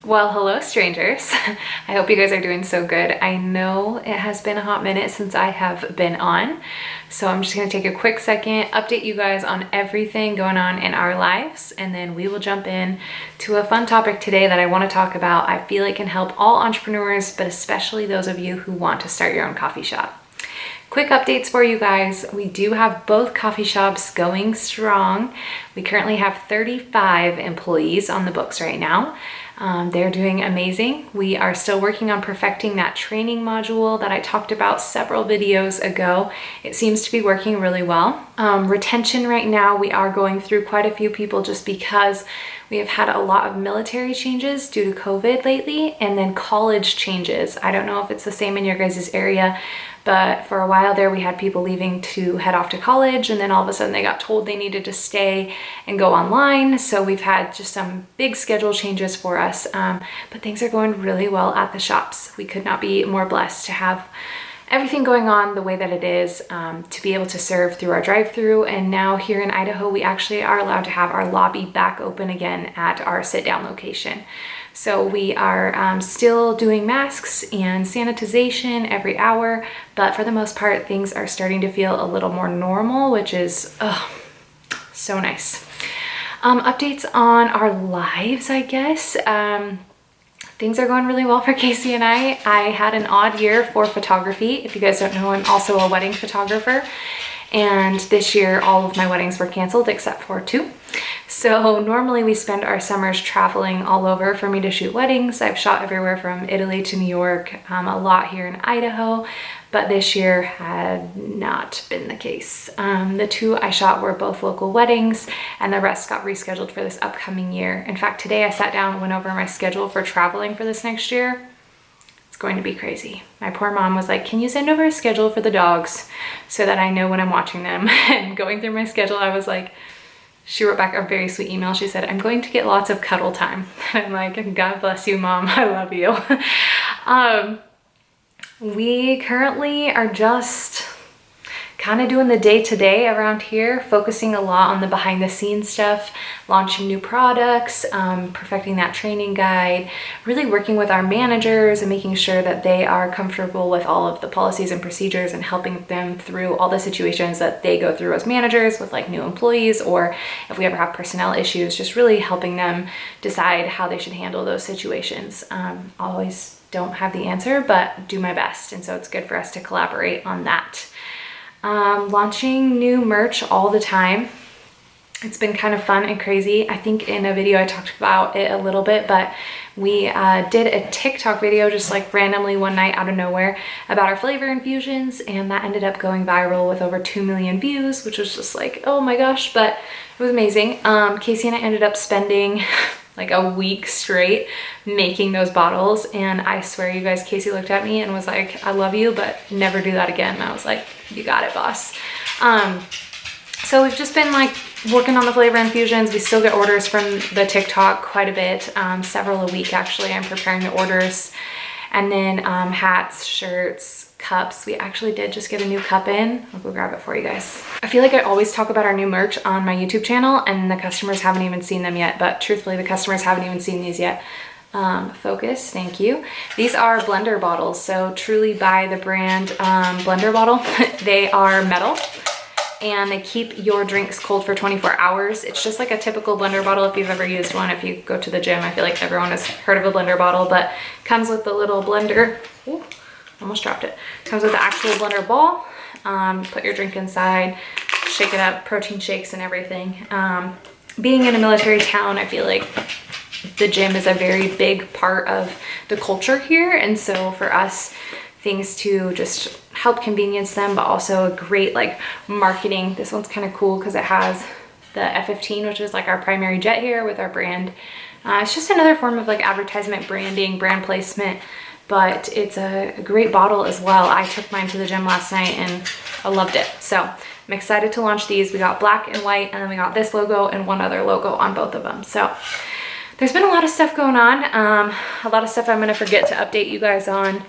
Well, hello strangers. I hope you guys are doing so good. I know it has been a hot minute since I have been on, so I'm just gonna take a quick second, update you guys on everything going on in our lives, and then we will jump in to a fun topic today that I wanna talk about. I feel it can help all entrepreneurs, but especially those of you who want to start your own coffee shop. Quick updates for you guys. We do have both coffee shops going strong. We currently have 35 employees on the books right now. They're doing amazing. We are still working on perfecting that training module that I talked about several videos ago. It seems to be working really well. Retention right now, we are going through quite a few people just because we have had a lot of military changes due to COVID lately, and then college changes. I don't know if it's the same in your guys' area, but for a while there we had people leaving to head off to college, and then all of a sudden they got told they needed to stay and go online. So we've had just some big schedule changes for us, but things are going really well at the shops. We could not be more blessed to have everything going on the way that it is, to be able to serve through our drive-through. And now here in Idaho, we actually are allowed to have our lobby back open again at our sit-down location. So we are still doing masks and sanitization every hour, but for the most part, things are starting to feel a little more normal, which is so nice. Updates on our lives, I guess. Things are going really well for Casey and I. I had an odd year for photography. If you guys don't know, I'm also a wedding photographer. And this year, all of my weddings were canceled except for 2. So normally we spend our summers traveling all over for me to shoot weddings. I've shot everywhere from Italy to New York, a lot here in Idaho, but this year had not been the case. The 2 I shot were both local weddings, and the rest got rescheduled for this upcoming year. In fact, today I sat down and went over my schedule for traveling for this next year. It's going to be crazy. My poor mom was like, can you send over a schedule for the dogs so that I know when I'm watching them? And going through my schedule, I was like, she wrote back a very sweet email. She said, I'm going to get lots of cuddle time. I'm like, God bless you, Mom. I love you. We currently are just kind of doing the day-to-day around here, focusing a lot on the behind-the-scenes stuff, launching new products, perfecting that training guide, really working with our managers and making sure that they are comfortable with all of the policies and procedures and helping them through all the situations that they go through as managers with like new employees, or if we ever have personnel issues, just really helping them decide how they should handle those situations. Always don't have the answer, but do my best. And so it's good for us to collaborate on that. Launching new merch all the time. It's been kind of fun and crazy. I think in a video I talked about it a little bit, but we did a TikTok video just like randomly one night out of nowhere about our flavor infusions, and that ended up going viral with over 2 million views, which was just like, oh my gosh, but it was amazing. Casey and I ended up spending like a week straight making those bottles, and I swear you guys, Casey looked at me and was like, I love you, but never do that again. And I was like, you got it, boss. So we've just been like working on the flavor infusions. We still get orders from the TikTok quite a bit, several a week actually. I'm preparing the orders. And then hats, shirts, cups. We actually did just get a new cup in. I'll go grab it for you guys. I feel like I always talk about our new merch on my YouTube channel and the customers haven't even seen them yet, but truthfully the customers haven't even seen these yet. Focus, thank you. These are blender bottles, so truly by the brand Blender Bottle. They are metal and they keep your drinks cold for 24 hours. It's just like a typical blender bottle if you've ever used one. If you go to the gym, I feel like everyone has heard of a blender bottle, but comes with the little blender. Ooh, almost dropped it. Comes with the actual blender ball. Put your drink inside, shake it up, protein shakes and everything. Being in a military town, I feel like the gym is a very big part of the culture here. And so for us, things to just help convenience them, but also a great like marketing. This one's kind of cool because it has the F-15, which is like our primary jet here with our brand. It's just another form of like advertisement, branding, brand placement, but it's a great bottle as well. I took mine to the gym last night and I loved it. So I'm excited to launch these. We got black and white, and then we got this logo and one other logo on both of them. So there's been a lot of stuff going on. A lot of stuff I'm gonna forget to update you guys on,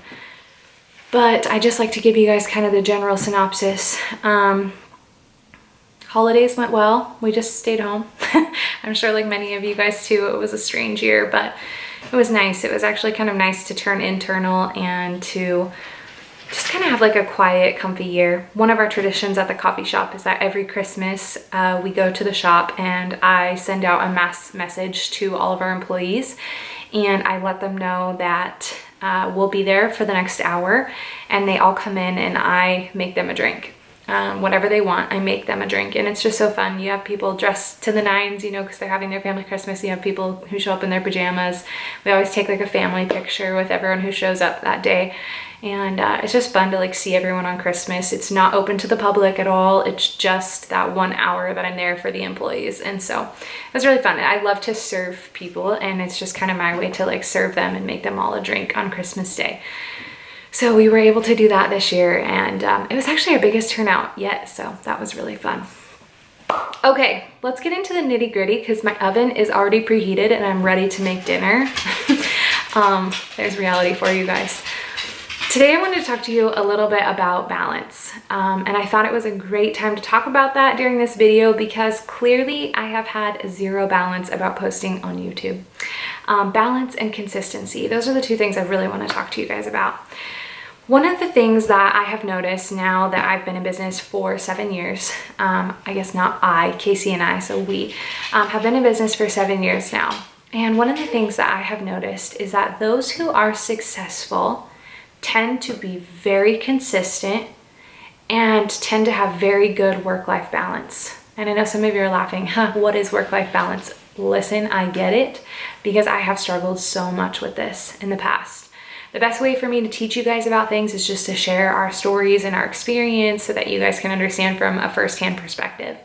but I just like to give you guys kind of the general synopsis. Holidays went well. We just stayed home. I'm sure like many of you guys too, it was a strange year, but it was nice. It was actually kind of nice to turn internal and to just kind of have like a quiet, comfy year. One of our traditions at the coffee shop is that every Christmas we go to the shop and I send out a mass message to all of our employees, and I let them know that we'll be there for the next hour, and they all come in and I make them a drink. Whatever they want, I make them a drink, and it's just so fun. You have people dressed to the nines, you know, because they're having their family Christmas. You have people who show up in their pajamas. We always take like a family picture with everyone who shows up that day, and it's just fun to like see everyone on Christmas. It's not open to the public at all. It's just that 1 hour that I'm there for the employees, and so it was really fun. I love to serve people, and it's just kind of my way to like serve them and make them all a drink on Christmas Day. So we were able to do that this year, and it was actually our biggest turnout yet, so that was really fun. Okay, let's get into the nitty gritty because my oven is already preheated and I'm ready to make dinner. There's reality for you guys. Today I wanted to talk to you a little bit about balance, and I thought it was a great time to talk about that during this video because clearly I have had zero balance about posting on YouTube. Balance and consistency, those are the two things I really want to talk to you guys about. One of the things that I have noticed now that I've been in business for 7 years, I guess not I, Casey and I, so we have been in business for 7 years now. And one of the things that I have noticed is that those who are successful tend to be very consistent and tend to have very good work-life balance. And I know some of you are laughing, huh, what is work-life balance? Listen, I get it because I have struggled so much with this in the past. The best way for me to teach you guys about things is just to share our stories and our experience so that you guys can understand from a firsthand perspective.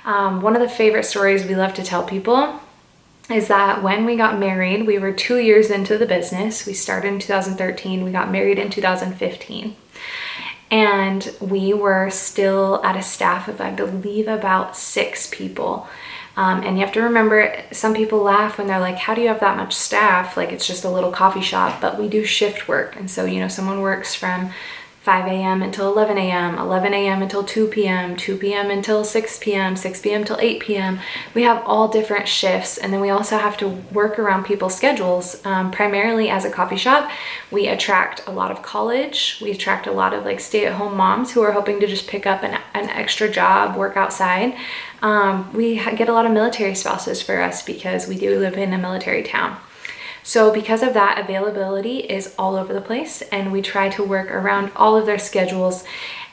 One of the favorite stories we love to tell people is that when we got married, we were 2 years into the business. We started in 2013, we got married in 2015. And we were still at a staff of, I believe, about 6 people. And you have to remember, some people laugh when they're like, how do you have that much staff? Like, it's just a little coffee shop, but we do shift work. And so, you know, someone works from 5 a.m. until 11 a.m., 11 a.m. until 2 p.m., 2 p.m. until 6 p.m., 6 p.m. until 8 p.m. We have all different shifts. And then we also have to work around people's schedules. Primarily as a coffee shop, we attract a lot of college. We attract a lot of like stay-at-home moms who are hoping to just pick up an extra job, work outside. We get a lot of military spouses for us because we do live in a military town. So because of that, availability is all over the place, and we try to work around all of their schedules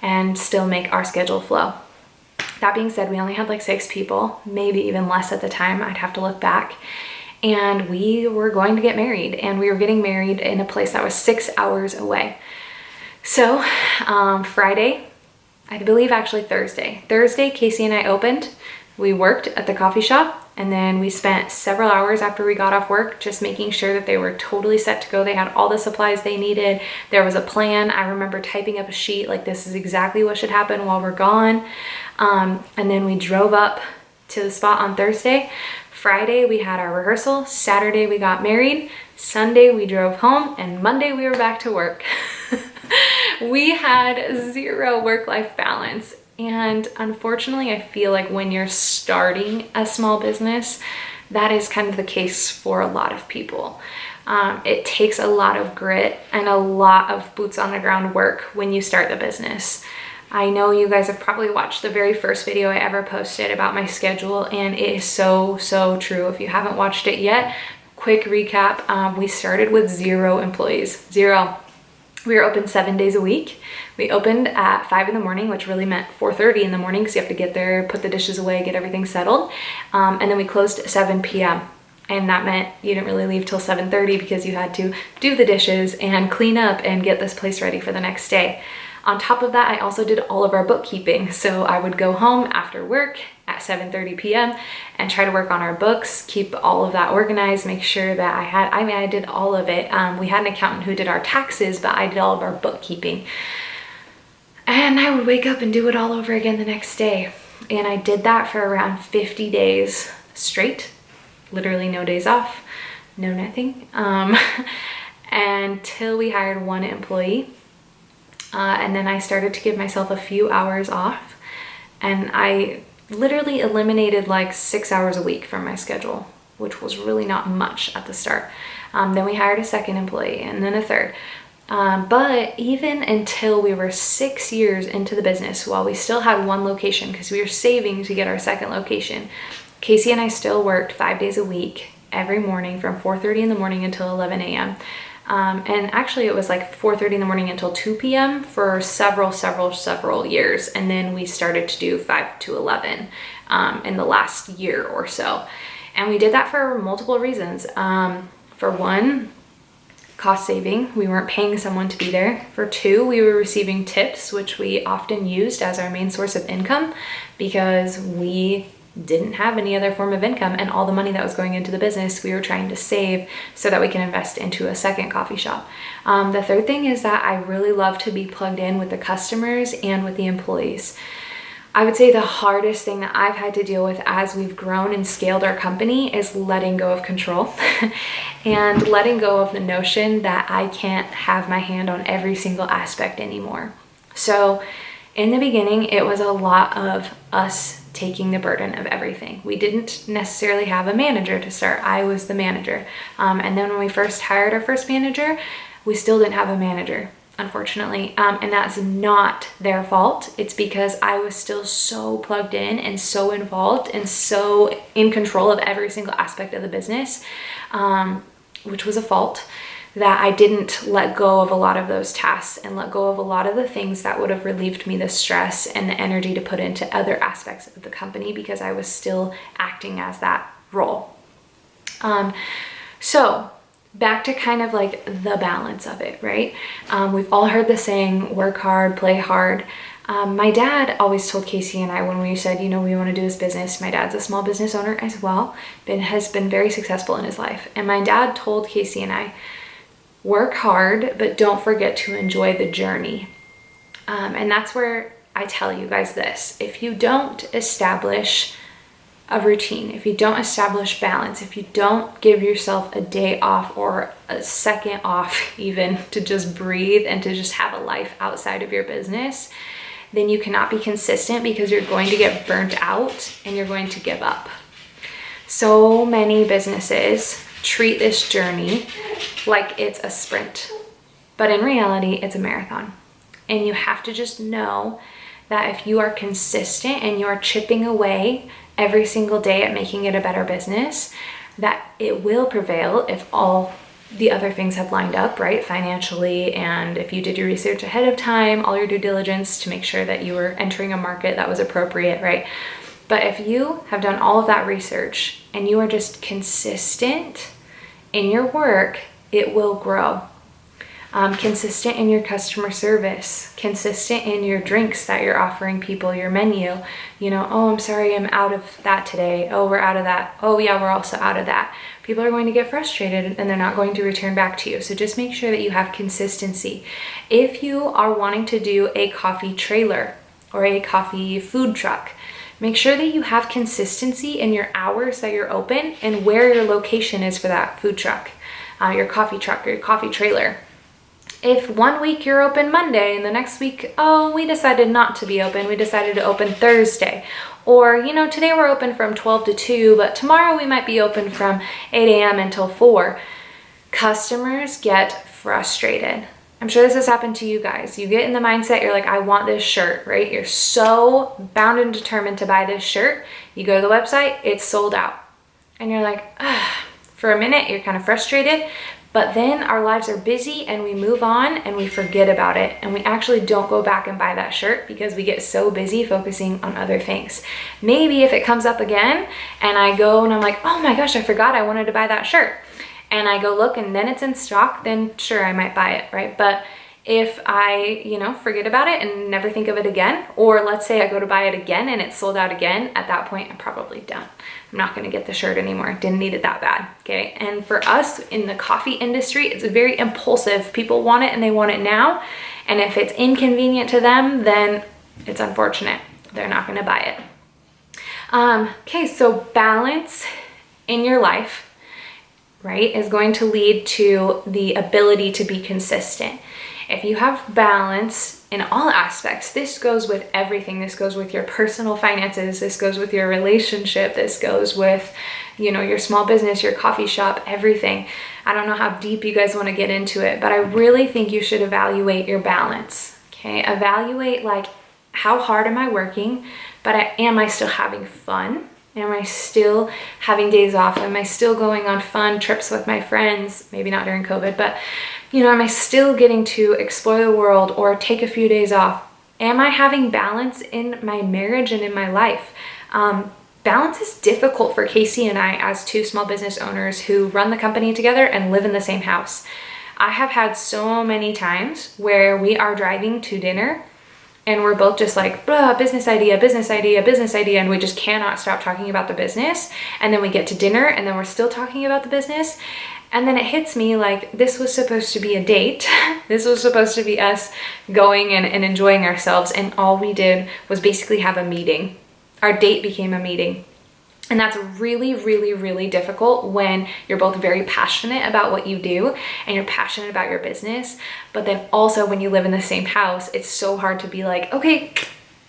and still make our schedule flow. That being said, we only had like 6 people, maybe even less at the time. I'd have to look back. And we were going to get married, and we were getting married in a place that was 6 hours away. So Friday, I believe actually Thursday, Casey and I opened. We worked at the coffee shop, and then we spent several hours after we got off work just making sure that they were totally set to go. They had all the supplies they needed. There was a plan. I remember typing up a sheet like, this is exactly what should happen while we're gone. And then we drove up to the spot on Thursday. Friday, we had our rehearsal. Saturday, we got married. Sunday, we drove home, and Monday, we were back to work. We had zero work-life balance. And unfortunately, I feel like when you're starting a small business, that is kind of the case for a lot of people. It takes a lot of grit and a lot of boots on the ground work when you start the business. I know you guys have probably watched the very first video I ever posted about my schedule, and it is so, so true. If you haven't watched it yet, quick recap, we started with 0 employees, 0. We were open 7 days a week. We opened at 5 in the morning, which really meant 4:30 in the morning because you have to get there, put the dishes away, get everything settled. And then we closed at 7 p.m. And that meant you didn't really leave till 7:30 because you had to do the dishes and clean up and get this place ready for the next day. On top of that, I also did all of our bookkeeping. So I would go home after work at 7:30 p.m. and try to work on our books, keep all of that organized, make sure that I did all of it. We had an accountant who did our taxes, but I did all of our bookkeeping. And I would wake up and do it all over again the next day. And I did that for around 50 days straight, literally no days off, no nothing, until we hired 1 employee. And then I started to give myself a few hours off, and I literally eliminated like 6 hours a week from my schedule, which was really not much at the start. Then we hired a second employee and then a third. But even until we were 6 years into the business, while we still had one location because we were saving to get our second location, Casey and I still worked 5 days a week, every morning from 4:30 in the morning until 11 a.m. And actually it was like 4:30 in the morning until 2 p.m. for several years. And then we started to do 5 to 11 in the last year or so. And we did that for multiple reasons. For one, cost saving. We weren't paying someone to be there. For two, we were receiving tips, which we often used as our main source of income because we didn't have any other form of income, and all the money that was going into the business we were trying to save so that we can invest into a second coffee shop. The third thing is that I really love to be plugged in with the customers and with the employees. I would say the hardest thing that I've had to deal with as we've grown and scaled our company is letting go of control and letting go of the notion that I can't have my hand on every single aspect anymore. So in the beginning, it was a lot of us taking the burden of everything. We didn't necessarily have a manager to start. I was the manager. And then when we first hired our first manager, we still didn't have a manager, unfortunately. And that's not their fault. It's because I was still so plugged in and so involved and so in control of every single aspect of the business, which was a fault, that I didn't let go of a lot of those tasks and let go of a lot of the things that would have relieved me the stress and the energy to put into other aspects of the company because I was still acting as that role. So back to kind of like the balance of it, right? We've all heard the saying, work hard, play hard. My dad always told Casey and I when we said, we want to do this business. My dad's a small business owner as well, has been very successful in his life. And my dad told Casey and I, work hard, but don't forget to enjoy the journey. And that's where I tell you guys this. If you don't establish a routine, if you don't establish balance, if you don't give yourself a day off or a second off even to just breathe and to just have a life outside of your business, then you cannot be consistent because you're going to get burnt out and you're going to give up. So many businesses treat this journey like it's a sprint, but in reality, it's a marathon. And you have to just know that if you are consistent and you are chipping away every single day at making it a better business, that it will prevail if all the other things have lined up, right? Financially, and if you did your research ahead of time, all your due diligence to make sure that you were entering a market that was appropriate, right? But if you have done all of that research and you are just consistent in your work, it will grow. Consistent in your customer service, consistent in your drinks that you're offering people, your menu. Oh, I'm sorry, I'm out of that today. Oh, we're out of that. Oh yeah, we're also out of that. People are going to get frustrated and they're not going to return back to you. So just make sure that you have consistency. If you are wanting to do a coffee trailer or a coffee food truck, make sure that you have consistency in your hours that you're open and where your location is for that food truck, your coffee truck, or your coffee trailer. If one week you're open Monday and the next week, we decided not to be open, we decided to open Thursday. Or, today we're open from 12 to 2, but tomorrow we might be open from 8 a.m. until 4. Customers get frustrated. I'm sure this has happened to you guys. You get in the mindset, you're like, I want this shirt, right? You're so bound and determined to buy this shirt. You go to the website, it's sold out. And you're like, for a minute, you're kind of frustrated. But then our lives are busy and we move on and we forget about it. And we actually don't go back and buy that shirt because we get so busy focusing on other things. Maybe if it comes up again and I go and I'm like, oh my gosh, I forgot I wanted to buy that shirt. And I go look and then it's in stock, then sure, I might buy it, right? But if I, forget about it and never think of it again, or let's say I go to buy it again and it's sold out again, at that point, I'm probably done. I'm not gonna get the shirt anymore. Didn't need it that bad, okay? And for us in the coffee industry, it's very impulsive. People want it and they want it now. And if it's inconvenient to them, then it's unfortunate. They're not gonna buy it. Okay, so balance in your life, right, is going to lead to the ability to be consistent. If you have balance in all aspects. This goes with everything. This goes with your personal finances. This goes with your relationship. This goes with, you know, your small business, your coffee shop, everything. I don't know how deep you guys want to get into it, but I really think you should evaluate your balance. Okay, evaluate like, how hard am I working, but am I still having fun? Am I still having days off? Am I still going on fun trips with my friends? Maybe not during COVID, but you know, am I still getting to explore the world or take a few days off? Am I having balance in my marriage and in my life? Balance is difficult for Casey and I as two small business owners who run the company together and live in the same house. I have had so many times where we are driving to dinner and we're both just like, business idea, business idea, business idea, and we just cannot stop talking about the business. And then we get to dinner and then we're still talking about the business. And then it hits me like, this was supposed to be a date. This was supposed to be us going and enjoying ourselves. And all we did was basically have a meeting. Our date became a meeting. And that's really, really, really difficult when you're both very passionate about what you do and you're passionate about your business. But then also when you live in the same house, it's so hard to be like, okay,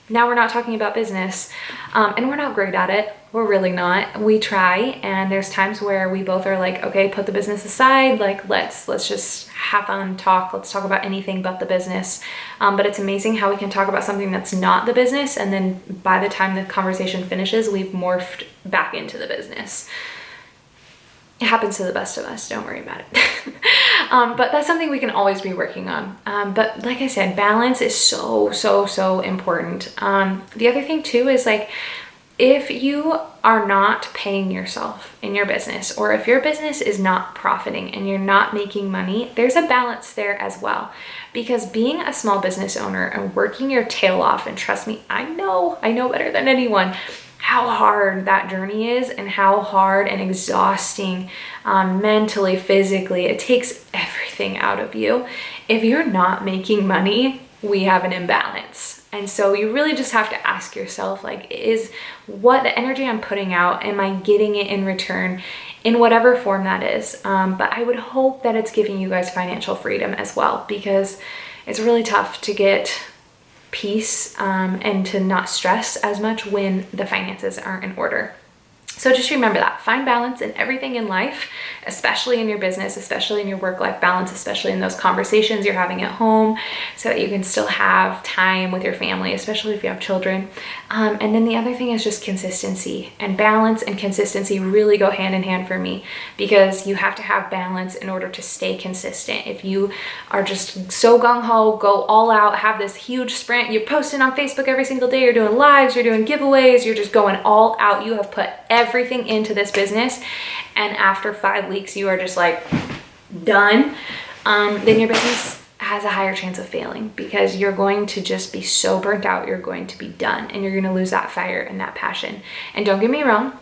now we're not talking about business. And we're not great at it. We're really not. We try, and there's times where we both are like, okay, put the business aside. Like, let's just have fun, talk. Let's talk about anything but the business. But it's amazing how we can talk about something that's not the business, and then by the time the conversation finishes, we've morphed back into the business. It happens to the best of us. Don't worry about it. But that's something we can always be working on. But like I said, balance is so, so, so important. The other thing too is like, if you are not paying yourself in your business, or if your business is not profiting and you're not making money, there's a balance there as well. Because being a small business owner and working your tail off, and trust me, I know better than anyone how hard that journey is and how hard and exhausting mentally, physically, it takes everything out of you. If you're not making money, we have an imbalance. And so you really just have to ask yourself, like, is what the energy I'm putting out, am I getting it in return in whatever form that is? But I would hope that it's giving you guys financial freedom as well, because it's really tough to get peace and to not stress as much when the finances aren't in order. So just remember that. Find balance in everything in life, especially in your business, especially in your work-life balance, especially in those conversations you're having at home, so that you can still have time with your family, especially if you have children. And then the other thing is just consistency. And balance and consistency really go hand in hand for me, because you have to have balance in order to stay consistent. If you are just so gung-ho, go all out, have this huge sprint, you're posting on Facebook every single day, you're doing lives, you're doing giveaways, you're just going all out, you have put everything into this business, and after 5 weeks you are just like done, then your business has a higher chance of failing, because you're going to just be so burnt out, you're going to be done, and you're going to lose that fire and that passion. And don't get me wrong,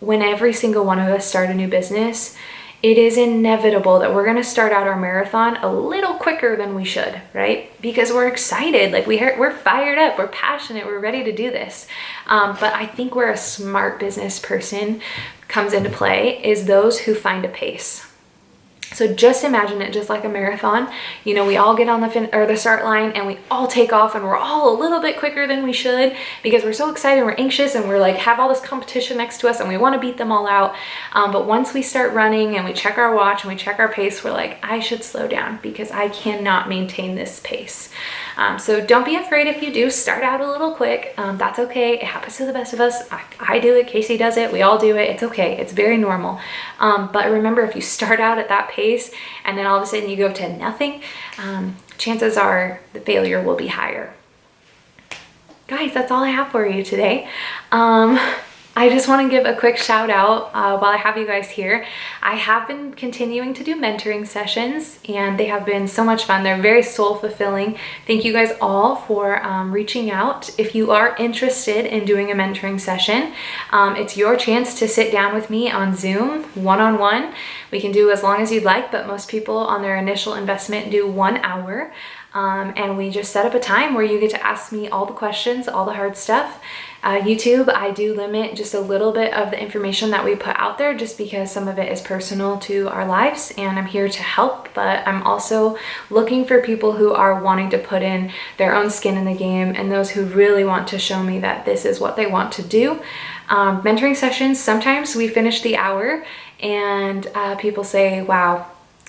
when every single one of us start a new business, it is inevitable that we're going to start out our marathon a little quicker than we should, right? Because we're excited, like we're fired up, we're passionate, we're ready to do this. But I think where a smart business person comes into play is those who find a pace. So just imagine it just like a marathon. You know, we all get on the start line and we all take off, and we're all a little bit quicker than we should because we're so excited, we're anxious, and we're like have all this competition next to us and we want to beat them all out. But once we start running and we check our watch and we check our pace, we're like, I should slow down because I cannot maintain this pace. So don't be afraid if you do start out a little quick. That's okay. It happens to the best of us. I do it. Casey does it. We all do it. It's okay. It's very normal. But remember, if you start out at that pace and then all of a sudden you go to nothing, chances are the failure will be higher. Guys, that's all I have for you today. I just want to give a quick shout out while I have you guys here. I have been continuing to do mentoring sessions, and they have been so much fun. They're very soul fulfilling. Thank you guys all for reaching out. If you are interested in doing a mentoring session, it's your chance to sit down with me on Zoom one-on-one. We can do as long as you'd like, but most people on their initial investment do 1 hour. And we just set up a time where you get to ask me all the questions, all the hard stuff. YouTube, I do limit just a little bit of the information that we put out there just because some of it is personal to our lives, and I'm here to help, but I'm also looking for people who are wanting to put in their own skin in the game and those who really want to show me that this is what they want to do. Mentoring sessions, sometimes we finish the hour and people say, wow,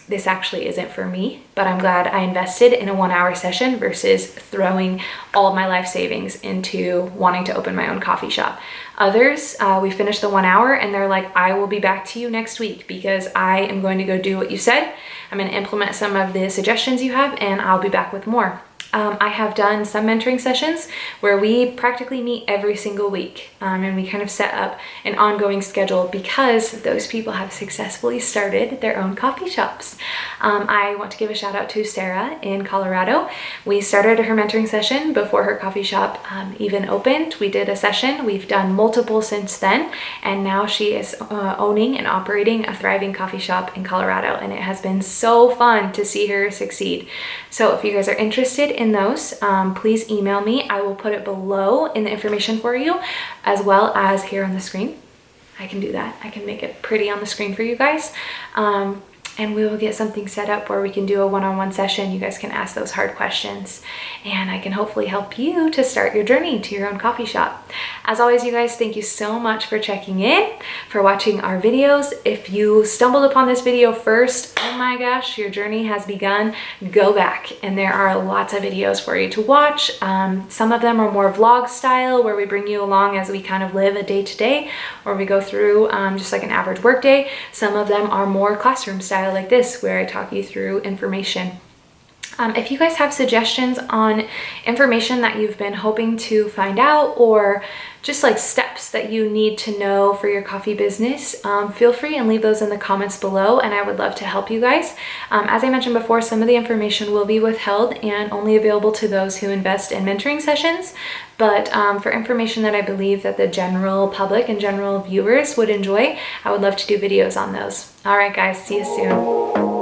this actually isn't for me, but I'm glad I invested in a 1 hour session versus throwing all of my life savings into wanting to open my own coffee shop. Others, we finish the 1 hour and they're like, I will be back to you next week because I am going to go do what you said. I'm going to implement some of the suggestions you have and I'll be back with more. I have done some mentoring sessions where we practically meet every single week, and we kind of set up an ongoing schedule because those people have successfully started their own coffee shops. I want to give a shout out to Sarah in Colorado. We started her mentoring session before her coffee shop even opened. We did a session. We've done multiple since then, and now she is owning and operating a thriving coffee shop in Colorado, and it has been so fun to see her succeed. So if you guys are interested in those, please email me. I will put it below in the information for you, as well as here on the screen. I can do that. I can make it pretty on the screen for you guys. And we will get something set up where we can do a one-on-one session. You guys can ask those hard questions and I can hopefully help you to start your journey to your own coffee shop. As always, you guys, thank you so much for checking in, for watching our videos. If you stumbled upon this video first, oh my gosh, your journey has begun. Go back and there are lots of videos for you to watch. Some of them are more vlog style where we bring you along as we kind of live a day to day, or we go through just like an average work day. Some of them are more classroom style like this where I talk you through information. If you guys have suggestions on information that you've been hoping to find out or just like steps that you need to know for your coffee business, feel free and leave those in the comments below and I would love to help you guys. As I mentioned before, some of the information will be withheld and only available to those who invest in mentoring sessions. But for information that I believe that the general public and general viewers would enjoy, I would love to do videos on those. All right, guys, see you soon.